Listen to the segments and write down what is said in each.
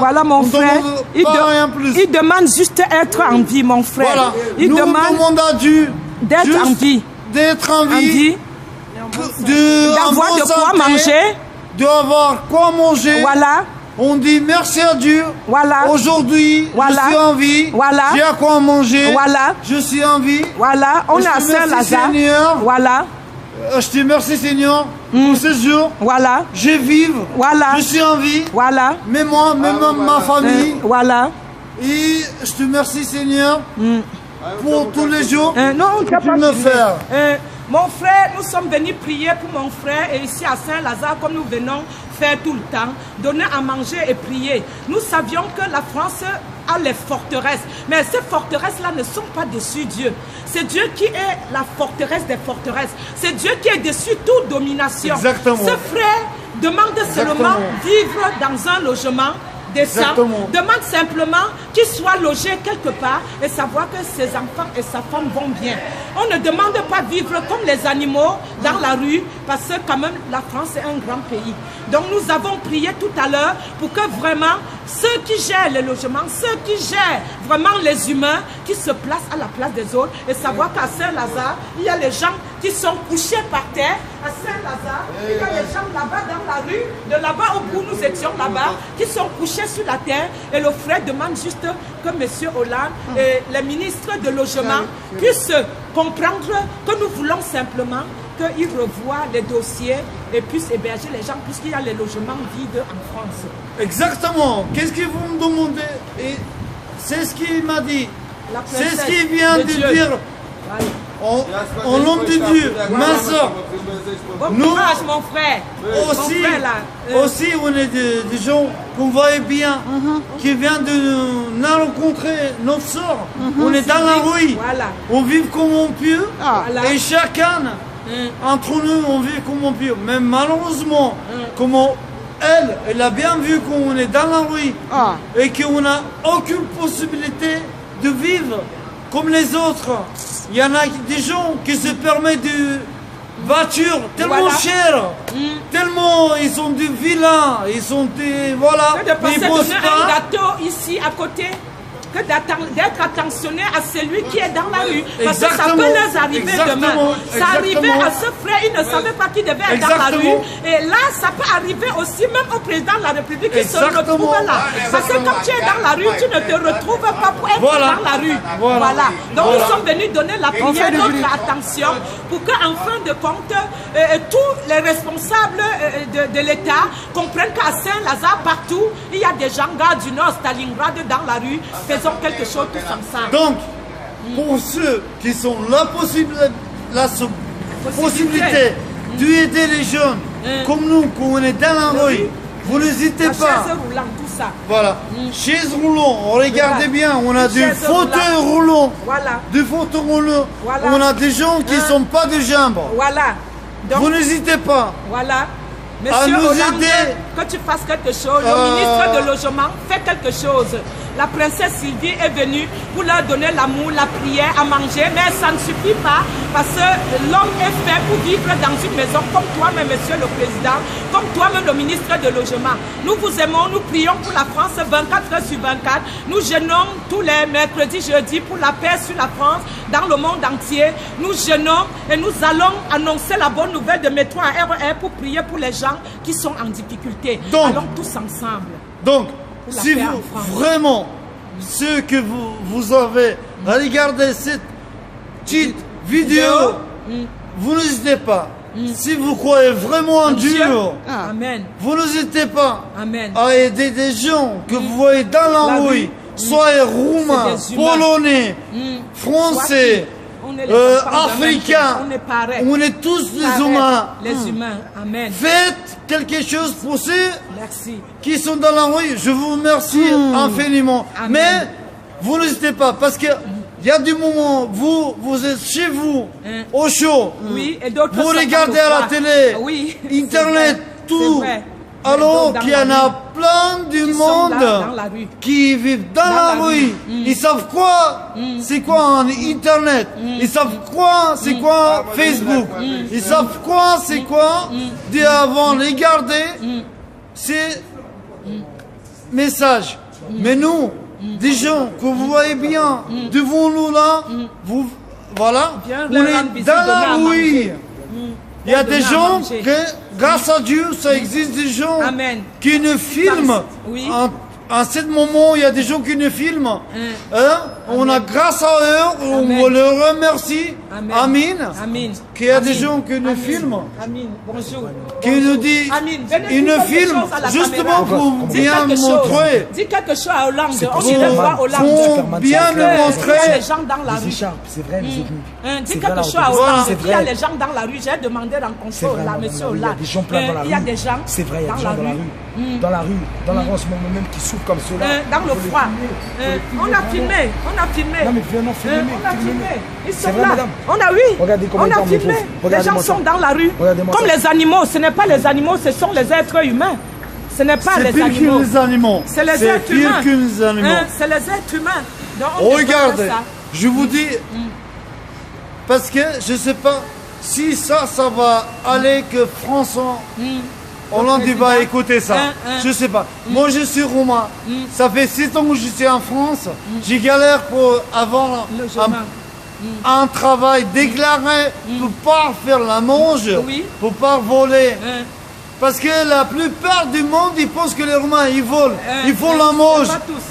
Voilà mon frère. Rien plus. Il demande juste être en vie, mon frère. Voilà. Il demande à Dieu d'être en vie. D'être en vie. D'avoir de quoi manger. D'avoir quoi manger. Voilà. On dit merci à Dieu. Voilà. Aujourd'hui, je suis en vie. Voilà. J'ai à quoi manger. Voilà. Je suis en vie. Voilà. On est à Saint-Lazare. Voilà. Je te remercie Seigneur pour ce jour. Voilà. Je vive. Voilà. Je suis en vie. Voilà. Mais moi, même ma famille. Voilà. Et je te remercie Seigneur pour tous les jours non, que tu me fais. Mon frère, nous sommes venus prier pour mon frère et ici à Saint-Lazare, comme nous venons faire tout le temps, donner à manger et prier. Nous savions que la France a les forteresses, mais ces forteresses-là ne sont pas dessus Dieu. C'est Dieu qui est la forteresse des forteresses. C'est Dieu qui est dessus toute domination. Exactement. Ce frère demande seulement vivre dans un logement décent, demande simplement qu'il soit logé quelque part et savoir que ses enfants et sa femme vont bien. On ne demande pas vivre comme les animaux dans la rue parce que quand même la France est un grand pays. Donc nous avons prié tout à l'heure pour que vraiment ceux qui gèrent les logements, ceux qui gèrent vraiment les humains, qui se placent à la place des autres et savoir qu'à Saint-Lazare, il y a les gens qui sont couchés par terre. À Saint-Lazare, il y a les gens là-bas dans la rue, de là-bas au bout nous étions là-bas, qui sont couchés sur la terre et le frère demande juste que M. Hollande et les ministres de logement puissent comprendre que nous voulons simplement qu'ils revoient les dossiers et puissent héberger les gens puisqu'il y a les logements vides en France. Exactement. Qu'est-ce qu'ils vont me demander? Et c'est ce qu'il m'a dit. C'est ce qu'il vient de dire. En nom de Dieu, ma soeur, nous, mon frère, aussi on est des gens qu'on voit bien, qui viennent de nous rencontrer, notre soeur. On est dans la rue, on vit comme on peut, et chacun, entre nous, on vit comme on peut. Mais malheureusement, comment elle a bien vu qu'on est dans la rue, et qu'on n'a aucune possibilité de vivre comme les autres. Il y en a des gens qui se permettent de voitures tellement chères, tellement ils sont des vilains, ils sont des... Voilà, mais ils posent pas. Un gâteau ici à côté, que d'être attentionné à celui qui est dans la rue. Parce que ça peut leur arriver demain. Ça arrivait à ce frère, il ne savait pas qu'il devait être dans la rue. Et là, ça peut arriver aussi même au président de la République qui se retrouve là. Parce que quand tu es dans la rue, tu ne te retrouves pas pour être dans la rue. Voilà. Donc nous sommes venus donner la prière, notre attention, pour qu'en fin de compte, tous les responsables de l'État comprennent qu'à Saint-Lazare, partout, il y a des gens, gars du Nord, Stalingrad, dans la rue, faisons quelque chose tous ensemble. Donc, pour ceux qui sont la possibilité d'aider les jeunes, comme nous, quand on est dans la rue, vous n'hésitez pas. Chaise roulante, tout ça. Voilà. Chaise roulante, regardez bien, on a des fauteuils roulants. Voilà. Des fauteuils roulants. Voilà. On a des gens qui ne sont pas de jambes. Voilà. Donc, vous n'hésitez pas. Voilà. Monsieur Hollande, que tu fasses quelque chose. Le ministre de Logement fait quelque chose. La princesse Sylvie est venue pour leur donner l'amour, la prière, à manger, mais ça ne suffit pas parce que l'homme est fait pour vivre dans une maison comme toi-même, monsieur le président, comme toi-même le ministre de Logement. Nous vous aimons, nous prions pour la France 24 heures sur 24. Nous jeûnons tous les mercredis, jeudis pour la paix sur la France, dans le monde entier. Nous jeûnons et nous allons annoncer la bonne nouvelle de métro à RER pour prier pour les gens qui sont en difficulté. Donc, allons tous ensemble. Donc, si vous, vraiment, ceux que vous avez regardé cette petite vidéo, vous n'hésitez pas. Si vous croyez vraiment en Dieu, vous n'hésitez pas à aider des gens que vous voyez dans la rue, soit roumains, polonais, français, africains, on est tous des humains. Les humains, amen. Faites quelque chose pour ceux qui sont dans la rue. Je vous remercie infiniment. Amen. Mais vous n'hésitez pas parce que il y a des moments, vous êtes chez vous, au chaud, vous regardez à la télé, Internet, tout. Alors qu'il y en a plein du monde qui vivent dans la rue. Ils savent quoi c'est quoi Internet. Ils savent quoi c'est quoi Facebook. Ils savent quoi c'est quoi avant regarder. C'est message. Mais nous, des gens que vous voyez bien devant nous là, voilà, on est dans la rue. Il y a des gens que, grâce à Dieu, ça existe des gens qui nous filment. En ce moment, il y a des gens qui nous filment. On a grâce à eux, on leur remercie. Amen. Qu'il y a des gens qui nous filment. Bonjour. Qui nous disent, ils nous filment justement pour bien montrer. Dis quelque chose à Hollande. On irait voir Hollande. Pour bien nous montrer. Les gens dans la rue. C'est vrai, les autres. Dis quelque chose à Hollande. Il y a les gens dans la rue. J'ai demandé à rencontrer Hollande, monsieur Hollande. Il y a des gens plein dans la rue. Il y a des gens. C'est vrai, il y a des gens dans la rue. Dans la rue, dans la rue en ce moment même qui souffrent comme cela. Dans le froid. On a filmé. Non mais viens, on a filmé. Ils sont vrai, là. madame. On a filmé. Les gens sont dans la rue. Comme les animaux. Ce n'est pas les animaux, ce sont les êtres humains. Ce n'est pas les animaux. C'est les êtres humains. C'est les êtres humains. Regardez, je vous dis, parce que je ne sais pas si ça va aller que François Hollande va écouter ça. Je ne sais pas. Moi, je suis roumain. Ça fait 7 ans que je suis en France. J'ai galère pour avoir un travail déclaré pour pas faire la mange, pour pas voler. Parce que la plupart du monde, ils pensent que les Roumains, ils volent. Ils font la mange.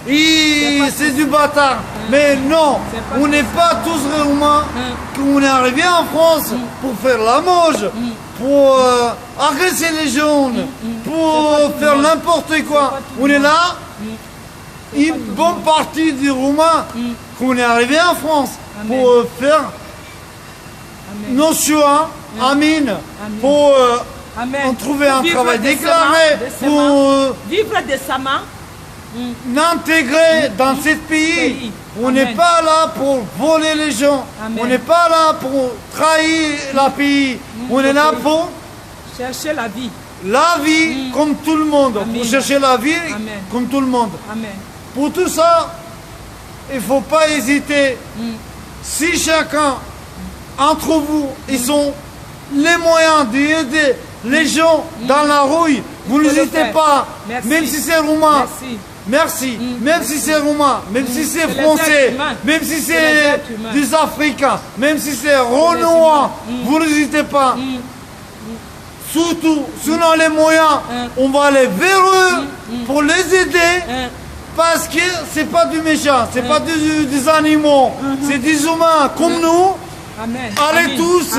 C'est du bâtard. Mais non, on n'est pas tous Roumains. On est arrivé en France pour faire la mange, pour agresser les gens, pour faire n'importe quoi. On est là. Une bonne partie des Roumains qu'on est arrivé en France pour faire nos choix. Amen. Pour trouver un travail déclaré, pour vivre décemment, l'intégrer dans ce pays. On n'est pas là pour voler les gens. On n'est pas là pour trahir le pays. On est là pour chercher la vie. La vie comme tout le monde. Pour chercher la vie comme tout le monde. Pour tout ça, il ne faut pas hésiter. Si chacun entre vous, ils ont les moyens d'aider les gens dans la rue, vous n'hésitez pas. Même si c'est roumain. Merci. Même si c'est roumain, même si c'est français, même si c'est des Africains, même si c'est renois, vous n'hésitez pas. Surtout, si on a les moyens, on va aller vers eux pour les aider. Parce que c'est pas du méchant, c'est pas des animaux, c'est des humains comme nous. Allez tous.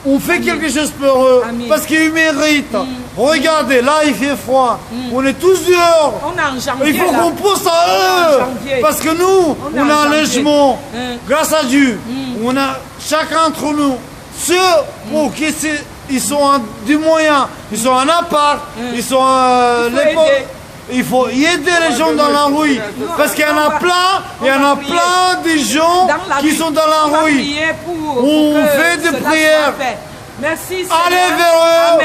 On fait quelque chose pour eux, parce qu'ils méritent. Regardez, là il fait froid. On est tous dehors. Il faut qu'on pense à eux. Parce que nous, on a un logement. Grâce à Dieu. On a chacun d'entre nous. Ceux pour qui ils sont du moyen, ils sont en appart, ils sont il faut aider les gens dans la rue. Parce qu'il y en a plein de gens qui sont dans la rue. On fait des prières. Merci. Allez vers eux.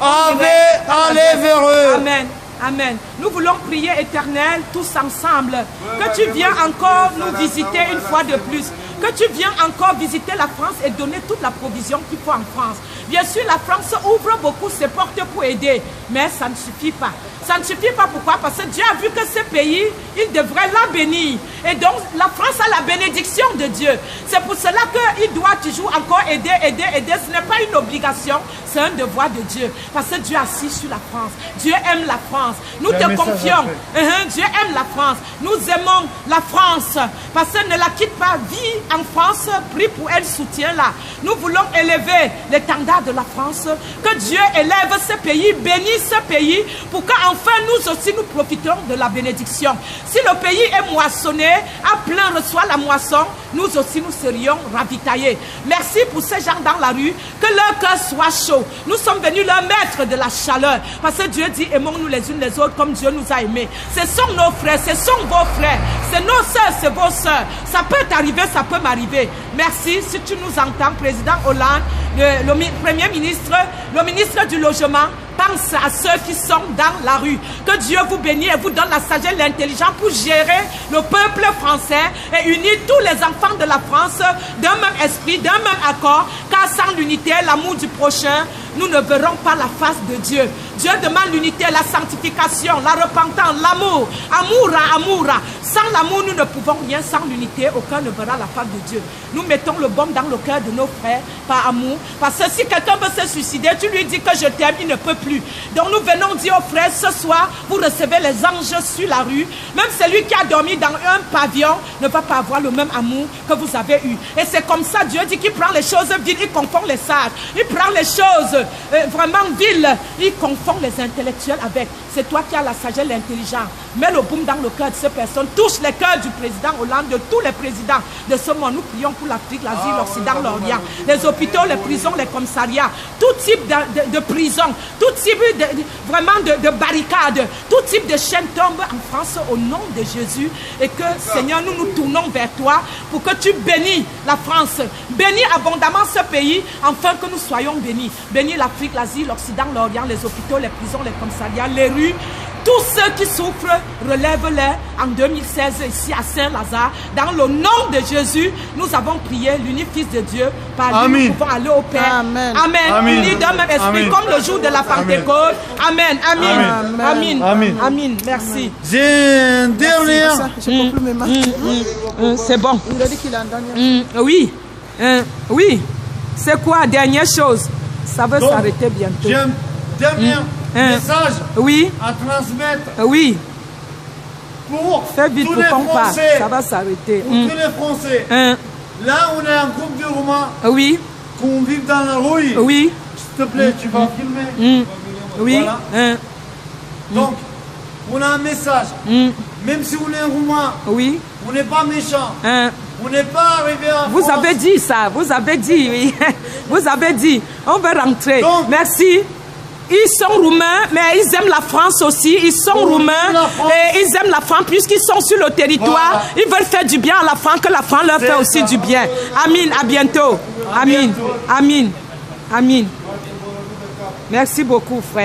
Allez vers eux. Amen. Amen. Nous voulons prier, Éternel, tous ensemble. Que tu viennes encore nous visiter une fois de plus. Que tu viennes encore visiter la France et donner toute la provision qu'il faut en France. Bien sûr, la France ouvre beaucoup ses portes pour aider, mais ça ne suffit pas. Ça ne suffit pas, pourquoi? Parce que Dieu a vu que ce pays, il devrait la bénir. Et donc, la France a la bénédiction de Dieu. C'est pour cela qu'il doit toujours encore aider. Ce n'est pas une obligation, c'est un devoir de Dieu. Parce que Dieu assis sur la France. Dieu aime la France. Nous te confions. Dieu aime la France. Nous aimons la France. Parce que ne la quitte pas. Vis en France, prie pour elle, soutiens-la. Nous voulons élever l'étendard de la France. Que Dieu élève ce pays, bénisse ce pays, pour qu'enfin nous aussi nous profitons de la bénédiction. Si le pays est moissonné, à plein reçoit la moisson, nous aussi nous serions ravitaillés. Merci pour ces gens dans la rue, que leur cœur soit chaud. Nous sommes venus leur mettre de la chaleur, parce que Dieu dit aimons-nous les unes les autres comme Dieu nous a aimés. Ce sont nos frères, ce sont vos frères, c'est nos soeurs, c'est vos soeurs. Ça peut t'arriver, ça peut m'arriver. Merci si tu nous entends, Président Hollande, le Premier ministre, le ministre du Logement. Pense à ceux qui sont dans la rue. Que Dieu vous bénisse et vous donne la sagesse, l'intelligence pour gérer le peuple français et unir tous les enfants de la France d'un même esprit, d'un même accord. Car sans l'unité, l'amour du prochain, nous ne verrons pas la face de Dieu. Dieu demande l'unité, la sanctification, la repentance, l'amour. Amour. Sans l'amour, nous ne pouvons rien. Sans l'unité, aucun ne verra la face de Dieu. Nous mettons le baume dans le cœur de nos frères par amour. Parce que si quelqu'un veut se suicider, tu lui dis que je t'aime, il ne peut plus. Donc nous venons dire aux frères, ce soir, vous recevez les anges sur la rue. Même celui qui a dormi dans un pavillon ne va pas avoir le même amour que vous avez eu. Et c'est comme ça, Dieu dit qu'il prend les choses viles, il confond les sages. Il prend les choses vraiment viles, il confond les intellectuels avec. C'est toi qui as la sagesse, l'intelligence. Mets le boum dans le cœur de ces personnes. Touche les cœurs du président Hollande, de tous les présidents de ce monde. Nous prions pour l'Afrique, l'Asie, l'Occident, l'Orient. Les hôpitaux, les prisons, les commissariats. Tout type de prison, tout type de barricades, tout type de chaînes tombent en France au nom de Jésus. Et que, Seigneur, nous nous tournons vers toi pour que tu bénis la France. Bénis abondamment ce pays, afin que nous soyons bénis. Bénis l'Afrique, l'Asie, l'Occident, l'Orient, les hôpitaux, les prisons, les commissariats, les rues. Tous ceux qui souffrent, relève-les en 2016 ici à Saint-Lazare. Dans le nom de Jésus, nous avons prié, l'unique Fils de Dieu. Par lui, nous pouvons aller au Père. Amen. Amen. Unis d'un même esprit, comme le jour de la Pentecôte. Amen. Amen. Merci. J'ai un dernier. C'est bon. Il a dit qu'il a un dernier. Oui. Oui. C'est quoi, dernière chose? Ça va s'arrêter bientôt. J'ai un dernier message à transmettre. Oui. Pour fais vite tous pour les qu'on parle. Français. Ça va s'arrêter. Pour tous les Français. Là, on est un groupe de Roumains. Oui. Qu'on vit dans la rue. Oui. S'il te plaît, tu vas filmer. Oui. Voilà. Donc, on a un message. Même si on est Roumain, on n'est pas méchant. On n'est pas arrivé à Vous France. avez dit ça, vous avez dit, oui. Vous avez dit, on veut rentrer. Donc, merci. Ils sont roumains, mais ils aiment la France aussi. Ils sont roumains et ils aiment la France puisqu'ils sont sur le territoire. Voilà. Ils veulent faire du bien à la France, que la France leur fait aussi du bien. Amin, à bientôt. Amin. Amin. Amin. Merci beaucoup, frère.